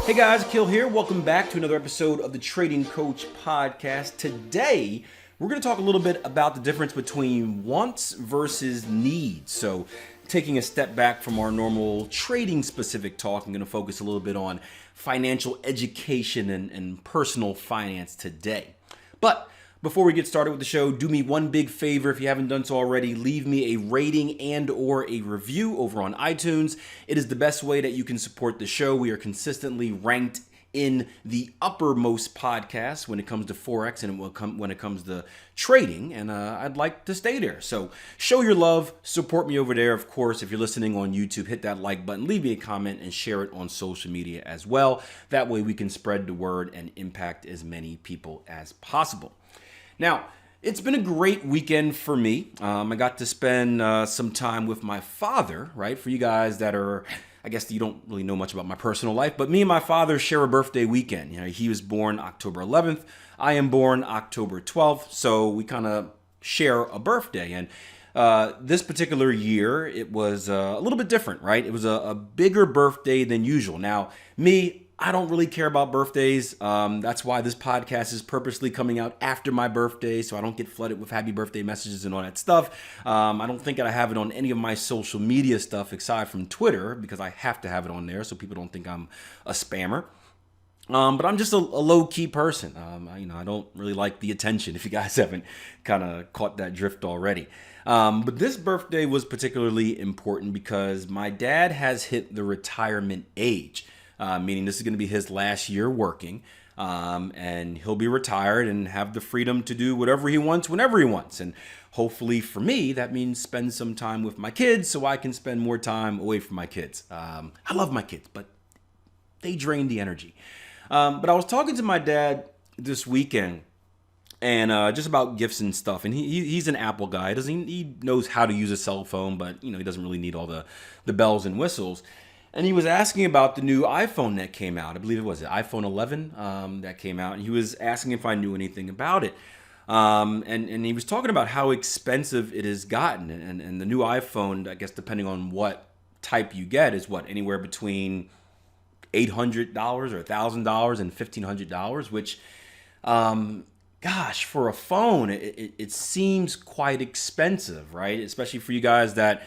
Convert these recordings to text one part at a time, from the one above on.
Hey guys, Akil here. Welcome back to another episode of the Trading Coach Podcast. Today, we're going to talk a little bit about the difference between wants versus needs. So, taking a step back from our normal trading specific talk, I'm going to focus a little bit on financial education and personal finance today. But before we get started with the show, do me one big favor if you haven't done so already. Leave me a rating and or a review over on iTunes. It is the best way that you can support the show. We are consistently ranked in the uppermost podcasts when it comes to Forex and when it comes to trading, and I'd like to stay there. So show your love, support me over there. Of course, if you're listening on YouTube, hit that like button, leave me a comment, and share it on social media as well. That way we can spread the word and impact as many people as possible. Now, it's been a great weekend for me. I got to spend some time with my father, right? For you guys that are, I guess you don't really know much about my personal life, but me and my father share a birthday weekend. You know, he was born October 11th. I am born October 12th. So we kind of share a birthday. And this particular year, it was a little bit different, right? It was a bigger birthday than usual. Now, I don't really care about birthdays. That's why this podcast is purposely coming out after my birthday, so I don't get flooded with happy birthday messages and all that stuff. I don't think that I have it on any of my social media stuff aside from Twitter, because I have to have it on there so people don't think I'm a spammer. But I'm just a low-key person. I don't really like the attention, if you guys haven't kind of caught that drift already. But this birthday was particularly important because my dad has hit the retirement age. Meaning this is going to be his last year working, and he'll be retired and have the freedom to do whatever he wants whenever he wants. And hopefully for me, that means spend some time with my kids so I can spend more time away from my kids. I love my kids, but they drain the energy. But I was talking to my dad this weekend and just about gifts and stuff. And he's an Apple guy. He knows how to use a cell phone, but he doesn't really need all the bells and whistles. And he was asking about the new iPhone that came out. I believe it was the iPhone 11 that came out. And he was asking if I knew anything about it. And he was talking about how expensive it has gotten. And the new iPhone, I guess depending on what type you get, is anywhere between $800 or $1,000 and $1,500, which, gosh, for a phone, it seems quite expensive, right? Especially for you guys that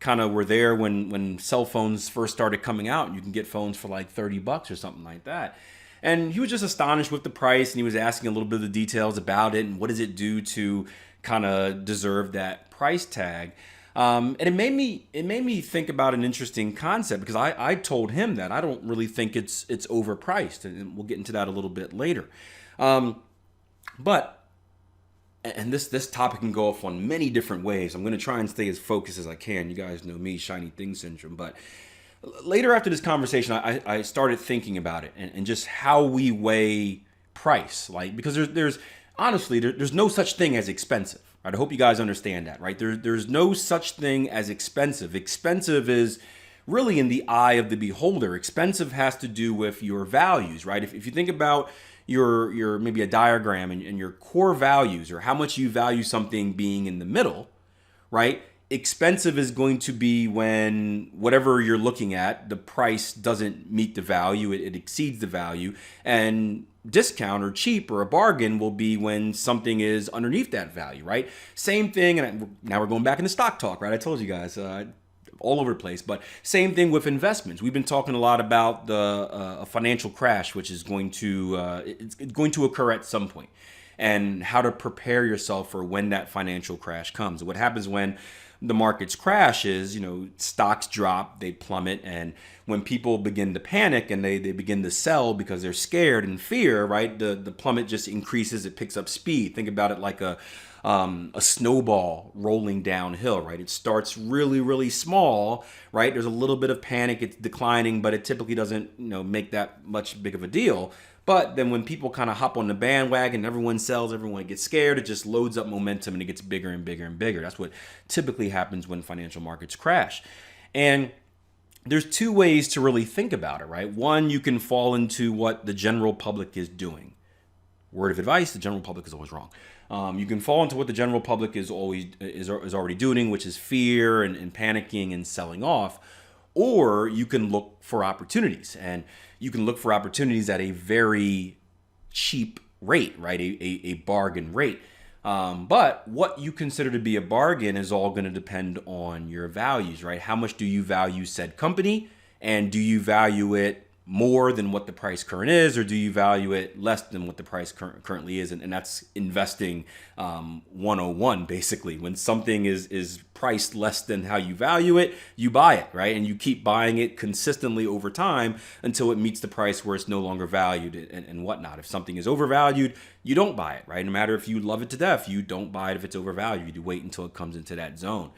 kind of were there when cell phones first started coming out, and you can get phones for like $30 or something like that. And he was just astonished with the price, and he was asking a little bit of the details about it and what does it do to kind of deserve that price tag. And it made me think about an interesting concept, because I told him that I don't really think it's overpriced, and we'll get into that a little bit later. But this topic can go off on many different ways. I'm going to try and stay as focused as I can. You guys know me, shiny thing syndrome. But later after this conversation, I started thinking about it and just how we weigh price. Because there's honestly, there's no such thing as expensive. Right? I hope you guys understand that, right? There's no such thing as expensive. Expensive is really in the eye of the beholder. Expensive has to do with your values, right? If you think about your maybe a diagram and your core values, or how much you value something being in the middle, right? Expensive is going to be when whatever you're looking at, the price doesn't meet the value, it exceeds the value. And discount or cheap or a bargain will be when something is underneath that value, right? Same thing, and now we're going back into stock talk, right? I told you guys, all over the place. But same thing with investments. We've been talking a lot about a financial crash, which is going to it's going to occur at some point, and how to prepare yourself for when that financial crash comes. What happens when the markets crash is, stocks drop, they plummet, and when people begin to panic and they begin to sell because they're scared and fear, right? The plummet just increases, it picks up speed. Think about it like a snowball rolling downhill, right? It starts really, really small, right? There's a little bit of panic, it's declining, but it typically doesn't, make that much big of a deal. But then when people kind of hop on the bandwagon, everyone sells, everyone gets scared, it just loads up momentum and it gets bigger and bigger and bigger. That's what typically happens when financial markets crash. And there's two ways to really think about it, right? One, you can fall into what the general public is doing. Word of advice, the general public is always wrong. You can fall into what the general public is already doing, which is fear and panicking and selling off. or you can look for opportunities, and you can look for opportunities at a very cheap rate, right? A bargain rate. But what you consider to be a bargain is all going to depend on your values, right? How much do you value said company? And do you value it more than what the price current is, or do you value it less than what the price currently is? And that's investing 101, basically. When something is priced less than how you value it, you buy it, right? And you keep buying it consistently over time until it meets the price where it's no longer valued and whatnot. If something is overvalued, you don't buy it, right? No matter if you love it to death, you don't buy it if it's overvalued. You wait until it comes into that zone.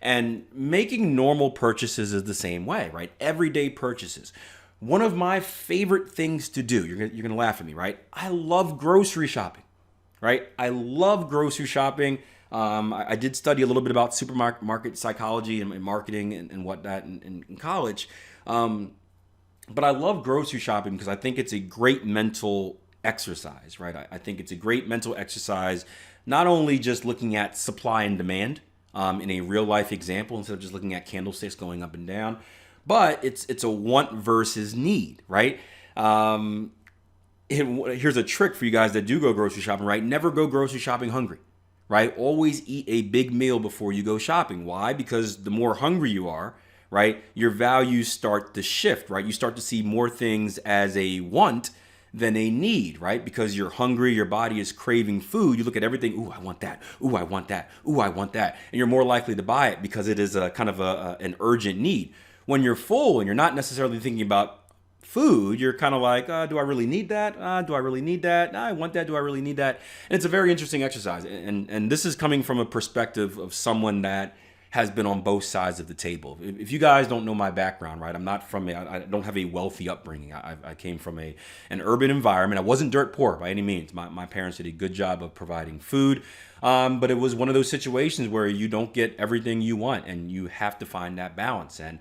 And making normal purchases is the same way, right? Everyday purchases. One of my favorite things to do, you're gonna laugh at me, right? I love grocery shopping, right? I love grocery shopping. I did study a little bit about supermarket psychology and marketing and whatnot in college. But I love grocery shopping because I think it's a great mental exercise, right? I think it's a great mental exercise, not only just looking at supply and demand in a real life example instead of just looking at candlesticks going up and down, but it's a want versus need, right? Here's a trick for you guys that do go grocery shopping, right? Never go grocery shopping hungry, right? Always eat a big meal before you go shopping. Why? Because the more hungry you are, right, your values start to shift, right? You start to see more things as a want than a need, right? Because you're hungry, your body is craving food. You look at everything, ooh, I want that. Ooh, I want that. Ooh, I want that. And you're more likely to buy it because it is a kind of an urgent need. When you're full and you're not necessarily thinking about food, you're kind of like, do I really need that? Do I really need that? I want that. Do I really need that? And it's a very interesting exercise. And this is coming from a perspective of someone that has been on both sides of the table. If you guys don't know my background, right, I don't have a wealthy upbringing. I came from an urban environment. I wasn't dirt poor by any means. My parents did a good job of providing food. But it was one of those situations where you don't get everything you want and you have to find that balance. And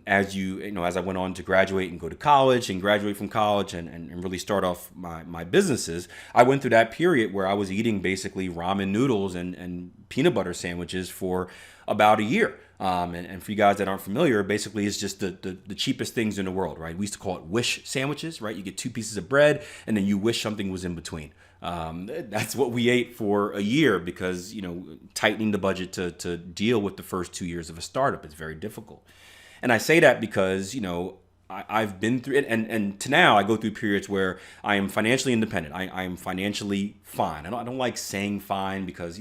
as I went on to graduate and go to college and graduate from college and really start off my businesses, I went through that period where I was eating basically ramen noodles and peanut butter sandwiches for about a year. And for you guys that aren't familiar, basically it's just the cheapest things in the world, right? We used to call it wish sandwiches, right? You get 2 pieces of bread and then you wish something was in between. That's what we ate for a year because, tightening the budget to deal with the first 2 years of a startup is very difficult. And I say that because, I've been through it, and to now I go through periods where I am financially independent. I am financially fine. I don't like saying fine because,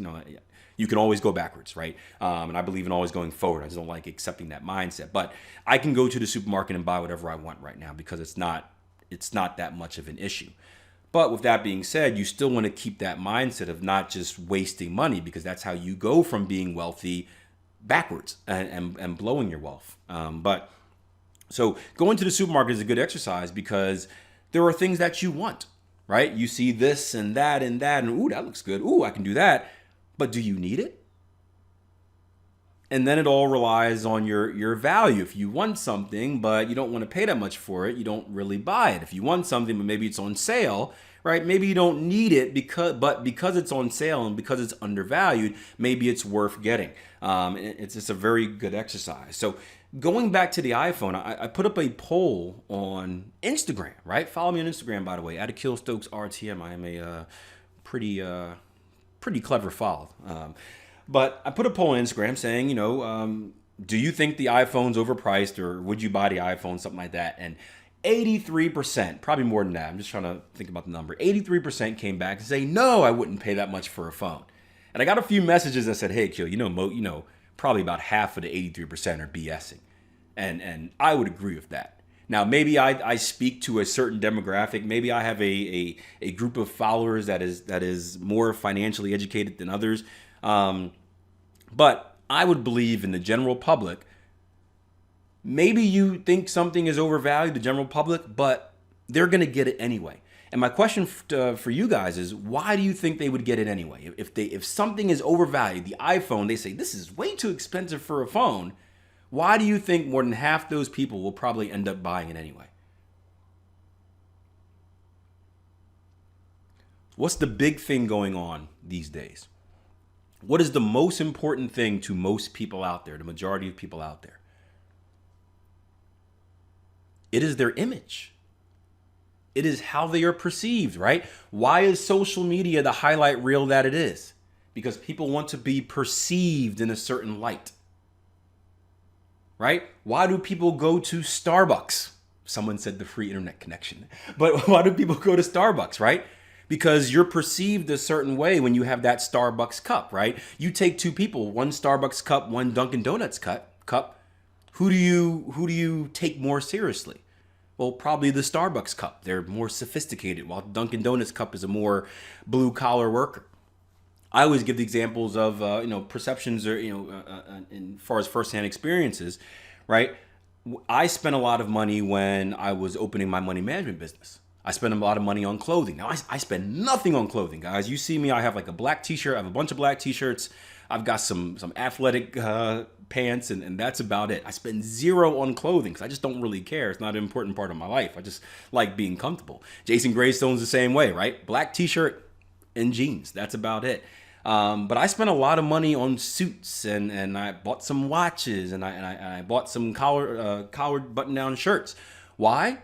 you can always go backwards, right? And I believe in always going forward. I just don't like accepting that mindset. But I can go to the supermarket and buy whatever I want right now because it's not that much of an issue. But with that being said, you still want to keep that mindset of not just wasting money because that's how you go from being wealthy backwards and blowing your wealth. So going to the supermarket is a good exercise because there are things that you want, right? You see this and that, and ooh, that looks good. Ooh, I can do that. But do you need it? And then it all relies on your value. If you want something, but you don't want to pay that much for it, you don't really buy it. If you want something, but maybe it's on sale, right? Maybe you don't need it because it's on sale and because it's undervalued, maybe it's worth getting. It's just a very good exercise. So going back to the iPhone, I put up a poll on Instagram, right? Follow me on Instagram, by the way, @Akil Stokes RTM. I am a pretty clever follow. But I put a poll on Instagram saying, do you think the iPhone's overpriced or would you buy the iPhone, something like that? And 83%, probably more than that, I'm just trying to think about the number, 83% came back and say, no, I wouldn't pay that much for a phone. And I got a few messages that said, hey, Akil, probably about half of the 83% are BSing. And I would agree with that. Now, maybe I speak to a certain demographic. Maybe I have a group of followers that is more financially educated than others. But I would believe in the general public. Maybe you think something is overvalued, the general public, but they're going to get it anyway. And my question for you guys is, why do you think they would get it anyway? If something is overvalued, the iPhone, they say, this is way too expensive for a phone. Why do you think more than half those people will probably end up buying it anyway? What's the big thing going on these days? What is the most important thing to most people out there, the majority of people out there? It is their image. It is how they are perceived, right? Why is social media the highlight reel that it is? Because people want to be perceived in a certain light, right? Why do people go to Starbucks? Someone said the free internet connection. But why do people go to Starbucks, right? Because you're perceived a certain way when you have that Starbucks cup, right? You take two people, one Starbucks cup, one Dunkin' Donuts cup. Who do you take more seriously? Well, probably the Starbucks cup. They're more sophisticated, while Dunkin' Donuts cup is a more blue collar worker. I always give the examples of perceptions or in far as firsthand experiences, right? I spent a lot of money when I was opening my money management business. I spend a lot of money on clothing. Now I spend nothing on clothing, guys. You see me, I have like a black t-shirt. I have a bunch of black t-shirts. I've got some athletic pants, and that's about it. I spend zero on clothing because I just don't really care. It's not an important part of my life. I just like being comfortable. Jason Graystone's the same way, right? Black t-shirt and jeans. That's about it. But I spent a lot of money on suits, and I bought some watches, and I bought some collared button-down shirts. Why?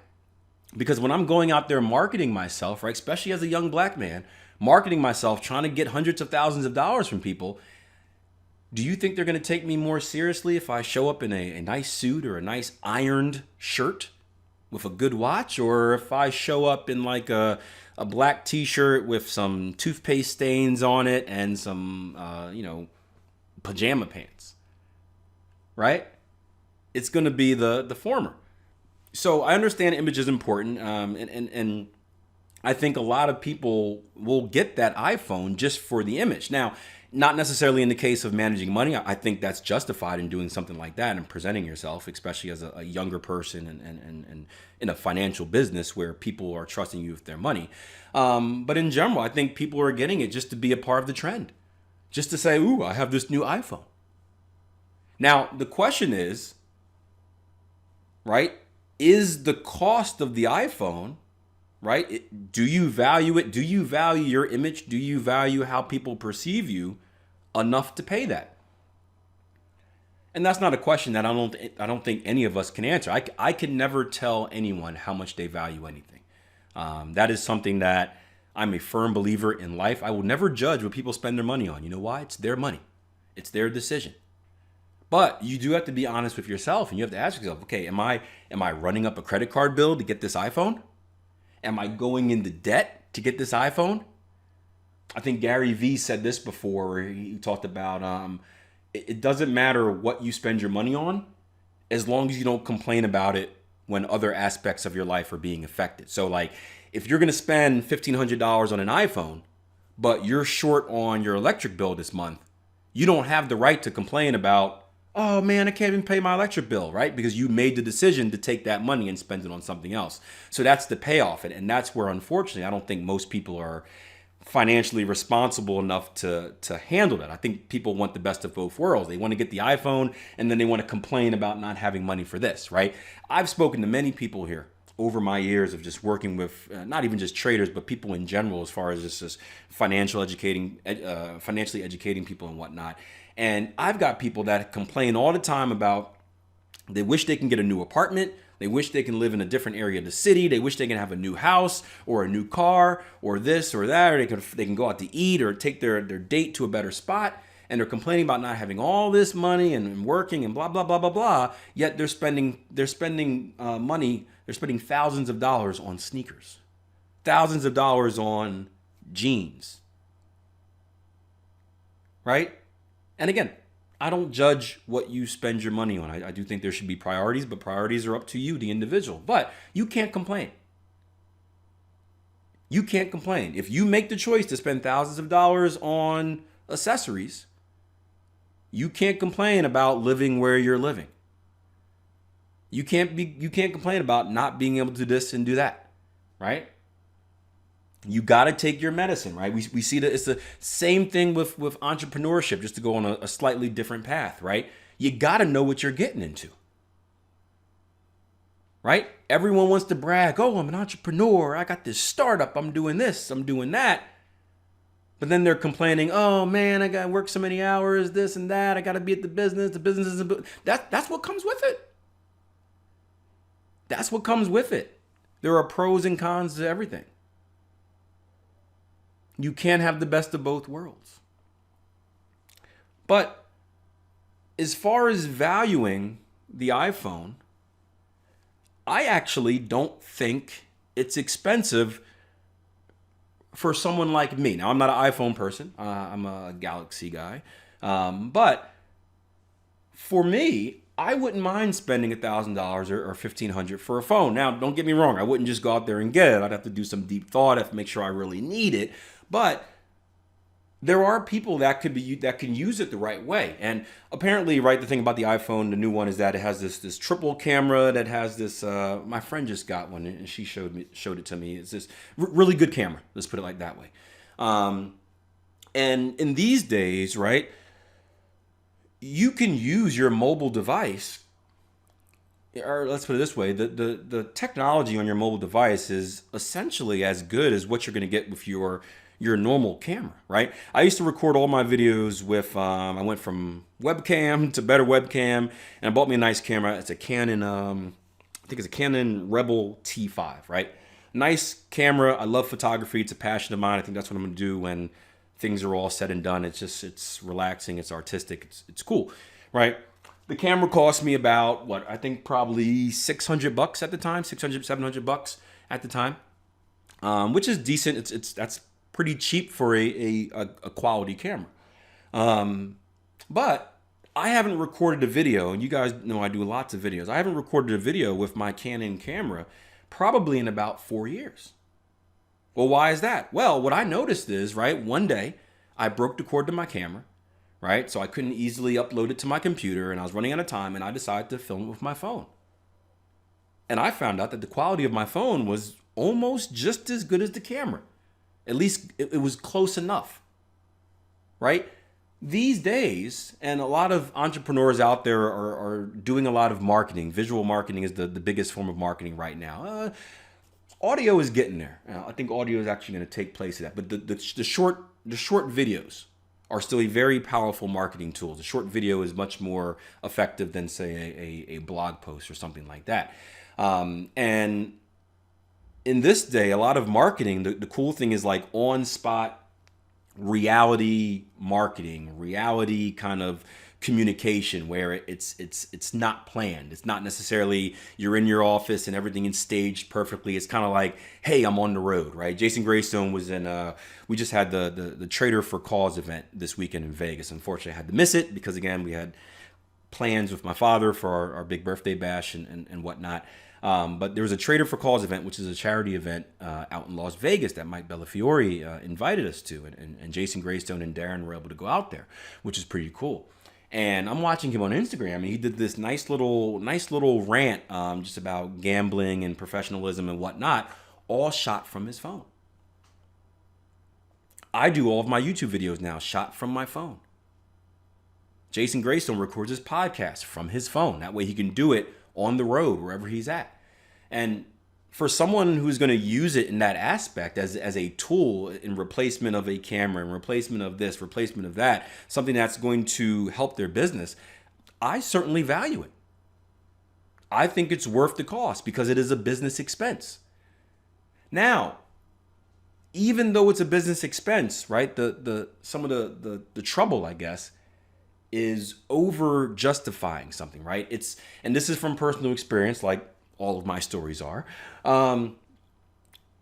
Because when I'm going out there marketing myself, right, especially as a young black man, marketing myself, trying to get hundreds of thousands of dollars from people, do you think they're going to take me more seriously if I show up in a nice suit or a nice ironed shirt with a good watch, or if I show up in like a black t-shirt with some toothpaste stains on it and some, pajama pants, right? It's going to be the former. So I understand image is important, and I think a lot of people will get that iPhone just for the image. Now, not necessarily in the case of managing money. I think that's justified in doing something like that and presenting yourself, especially as a younger person and in a financial business where people are trusting you with their money. But in general, I think people are getting it just to be a part of the trend, just to say, ooh, I have this new iPhone. Now, the question is, right, is the cost of the iPhone, right? Do you value it? Do you value your image? Do you value how people perceive you enough to pay that? And that's not a question that I don't think any of us can answer. I can never tell anyone how much they value anything. That is something that I'm a firm believer in life. I will never judge what people spend their money on. You know why? It's their money. It's their decision. But you do have to be honest with yourself, and you have to ask yourself, okay, am I running up a credit card bill to get this iPhone? Am I going into debt to get this iPhone? I think Gary Vee said this before, where he talked about it doesn't matter what you spend your money on, as long as you don't complain about it when other aspects of your life are being affected. So like, if you're going to spend $1,500 on an iPhone, but you're short on your electric bill this month, you don't have the right to complain about, oh man, I can't even pay my electric bill, right? Because you made the decision to take that money and spend it on something else. So that's the payoff. And that's where, unfortunately, I don't think most people are financially responsible enough to handle that. I think people want the best of both worlds. They want to get the iPhone, and then they want to complain about not having money for this, right? I've spoken to many people here over my years of just working with not even just traders, but people in general, as far as just financially educating people and whatnot. And I've got people that complain all the time about they wish they can get a new apartment. They wish they can live in a different area of the city. They wish they can have a new house or a new car or this or that, or they can go out to eat or take their date to a better spot. And they're complaining about not having all this money and working and blah, blah, blah, blah, blah. Yet they're spending money. They're spending thousands of dollars on sneakers, thousands of dollars on jeans, right? And again, I don't judge what you spend your money on. I do think there should be priorities, but priorities are up to you, the individual. But you can't complain. You can't complain. If you make the choice to spend thousands of dollars on accessories, you can't complain about living where you're living. You can't complain about not being able to do this and do that, right? You got to take your medicine, right? We see that it's the same thing with entrepreneurship, just to go on a slightly different path, right? You got to know what you're getting into, right? Everyone wants to brag, oh, I'm an entrepreneur. I got this startup. I'm doing this. I'm doing that. But then they're complaining, oh, man, I got to work so many hours, this and that. I got to be at the business. The business is that's what comes with it. That's what comes with it. There are pros and cons to everything. You can't have the best of both worlds. But as far as valuing the iPhone, I actually don't think it's expensive for someone like me. Now, I'm not an iPhone person. I'm a Galaxy guy. But for me, I wouldn't mind spending $1,000 or $1,500 for a phone. Now, don't get me wrong. I wouldn't just go out there and get it. I'd have to do some deep thought. I'd have to make sure I really need it. But there are people that can use it the right way. And apparently, right, the thing about the iPhone, the new one, is that it has this triple camera that has this. My friend just got one, and she showed it to me. It's this really good camera. Let's put it like that way. And in these days, right, you can use your mobile device, or let's put it this way, the technology on your mobile device is essentially as good as what you're going to get with your normal camera, right? I used to record all my videos with, I went from webcam to better webcam, and I bought me a nice camera. It's a Canon, I think it's a Canon Rebel T5, right? Nice camera. I love photography. It's a passion of mine. I think that's what I'm going to do when things are all said and done. It's relaxing. It's artistic. It's cool, right? The camera cost me about, I think probably $600 at the time, $700 at the time, which is decent. That's pretty cheap for a quality camera. But I haven't recorded a video, and you guys know I do lots of videos. I haven't recorded a video with my Canon camera probably in about 4 years. Well, why is that? Well, what I noticed is, right, one day I broke the cord to my camera, right? So I couldn't easily upload it to my computer, and I was running out of time, and I decided to film it with my phone. And I found out that the quality of my phone was almost just as good as the camera. At least it was close enough, right? These days, and a lot of entrepreneurs out there are doing a lot of marketing. Visual marketing is the biggest form of marketing right now. Audio is getting there. I think audio is actually going to take place of that. But the short videos are still a very powerful marketing tool. The short video is much more effective than, say, a blog post or something like that. And in this day, a lot of marketing, the cool thing is like on-spot reality marketing, reality kind of communication where it's not planned. It's not necessarily you're in your office and everything is staged perfectly. It's kind of like, hey, I'm on the road, right? Jason Greystone was in, we just had the Trader for Cause event this weekend in Vegas. Unfortunately, I had to miss it because, again, we had plans with my father for our big birthday bash and whatnot. But there was a Trader for Cause event, which is a charity event out in Las Vegas that Mike Bellafiore invited us to. And Jason Greystone and Darren were able to go out there, which is pretty cool. And I'm watching him on Instagram, and he did this nice little rant just about gambling and professionalism and whatnot, all shot from his phone. I do all of my YouTube videos now shot from my phone. Jason Greystone records his podcast from his phone. That way he can do it on the road, wherever he's at. And for someone who's going to use it in that aspect as a tool in replacement of a camera, in replacement of this, replacement of that, something that's going to help their business, I certainly value it. I think it's worth the cost because it is a business expense. Now, even though it's a business expense, right, some of the trouble, I guess, is over justifying something, right? And this is from personal experience, like all of my stories are. One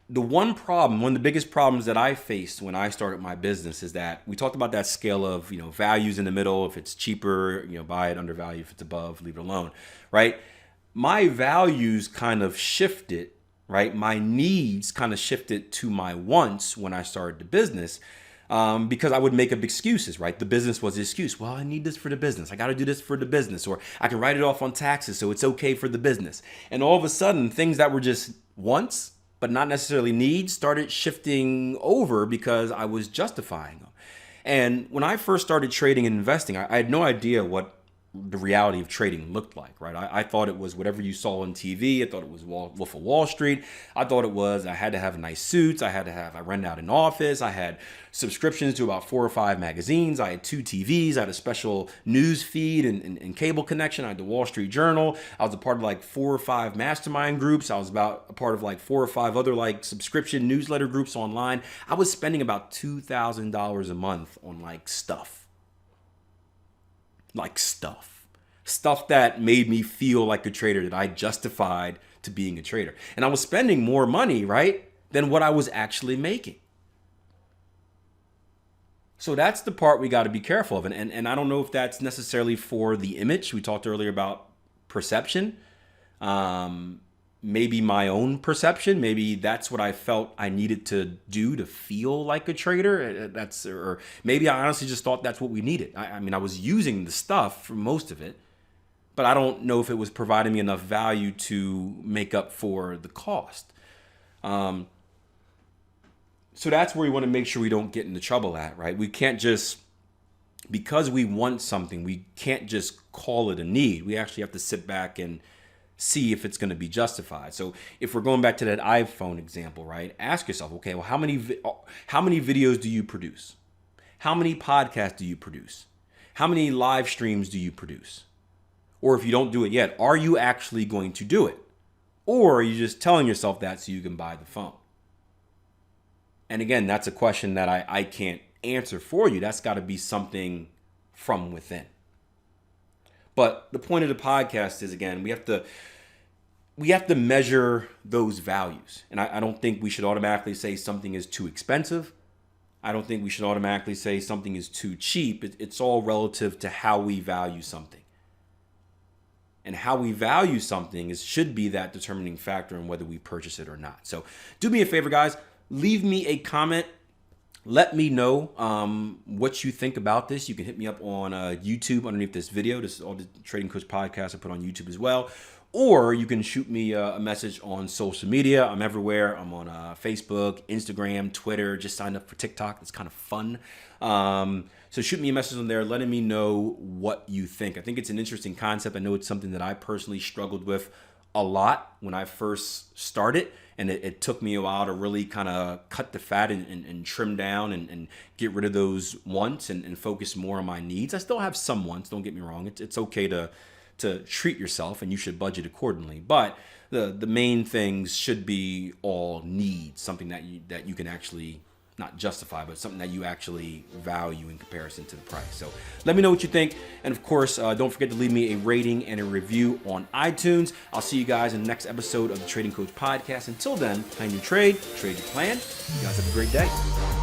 of the biggest problems that I faced when I started my business is that we talked about that scale of, values in the middle. If it's cheaper, buy it. Undervalued, if it's above, leave it alone, right? My values kind of shifted, right? My needs kind of shifted to my wants when I started the business. Because I would make up excuses, right? The business was the excuse. Well, I need this for the business. I got to do this for the business, or I can write it off on taxes, so it's okay for the business. And all of a sudden, things that were just wants, but not necessarily needs, started shifting over because I was justifying them. And when I first started trading and investing, I had no idea what the reality of trading looked like, right? I thought it was whatever you saw on TV. I thought it was Wolf of Wall Street. I thought it was I had to have nice suits. I rented out an office. I had subscriptions to about 4 or 5 magazines. I had 2 TVs. I had a special news feed and cable connection. I had the Wall Street Journal. I was a part of like 4 or 5 mastermind groups. I was a part of like 4 or 5 other like subscription newsletter groups online. I was spending about $2,000 a month on like stuff. Stuff that made me feel like a trader, that I justified to being a trader. And I was spending more money, right, than what I was actually making. So that's the part we got to be careful of. And I don't know if that's necessarily for the image. We talked earlier about perception. Maybe my own perception. Maybe that's what I felt I needed to do to feel like a trader. Or maybe I honestly just thought that's what we needed. I mean, I was using the stuff for most of it, but I don't know if it was providing me enough value to make up for the cost. So that's where we want to make sure we don't get into trouble at, right? We can't just, because we want something, we can't just call it a need. We actually have to sit back and see if it's going to be justified. So if we're going back to that iPhone example, right? Ask yourself, okay, well, how many videos do you produce? How many podcasts do you produce? How many live streams do you produce? Or if you don't do it yet, are you actually going to do it? Or are you just telling yourself that so you can buy the phone? And again, that's a question that I can't answer for you. That's got to be something from within. But the point of the podcast is, again, we have to measure those values. And I don't think we should automatically say something is too expensive. I don't think we should automatically say something is too cheap. It's all relative to how we value something. And how we value something should be that determining factor in whether we purchase it or not. So do me a favor, guys. Leave me a comment. Let me know what you think about this. You can hit me up on YouTube underneath this video. This is all the Trading Coach podcast I put on YouTube as well. Or you can shoot me a message on social media. I'm everywhere. I'm on Facebook, Instagram, Twitter. Just signed up for TikTok. It's kind of fun. So shoot me a message on there letting me know what you think. I think it's an interesting concept. I know it's something that I personally struggled with a lot when I first started. And it took me a while to really kind of cut the fat and trim down and get rid of those wants and focus more on my needs. I still have some wants, don't get me wrong. It's okay to treat yourself, and you should budget accordingly. But the main things should be all needs, something that you can actually not justify, but something that you actually value in comparison to the price. So let me know what you think. And of course, don't forget to leave me a rating and a review on iTunes. I'll see you guys in the next episode of the Trading Coach Podcast. Until then, plan your trade your plan. You guys have a great day.